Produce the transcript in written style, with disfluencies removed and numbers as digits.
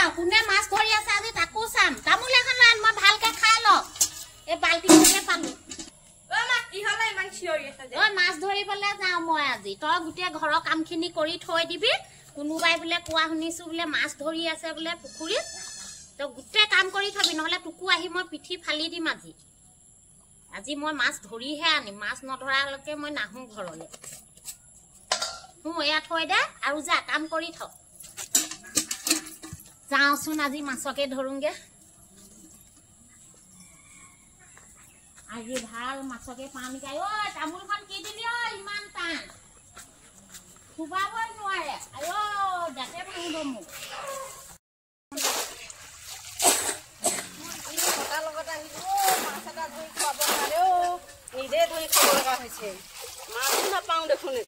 যাওঁ কোনে মাছ ধৰি আছে আজি তাকো চাম তামোল এখন লৈ মই ভালকে খাই লওঁ এই বাল্টিখনকে পালো মাছ ধৰিবলৈ যাওঁ মই আজি তই গোটেই ঘৰৰ কামখিনি কৰি থৈ দিবি কোনোবাই বোলে কোৱা শুনিছো বোলে মাছ ধৰি আছে বোলে পুখুৰীত তই গোটেই কাম কৰি থবি নহলে তোকো আহি মই পিঠি ফালি দিম আজি মই মাছ ধৰিহে আনিম মাছ নধৰালৈকে মই নাহো ঘৰলৈ এয়া থৈ দে আৰু যা কাম কৰি থ যাওঁচোন আজি মাছকে ধৰোগে আজি ভাল মাছকে পাম গাই ঐ তামোলখন কি দিলি ঐ ইমান টান খুবাবই নোৱাৰে আইও দাঁতে ভাঙিব মোক নিজে ধৰি খাব লগা হৈছে মাছ নাপাওঁ দেখোন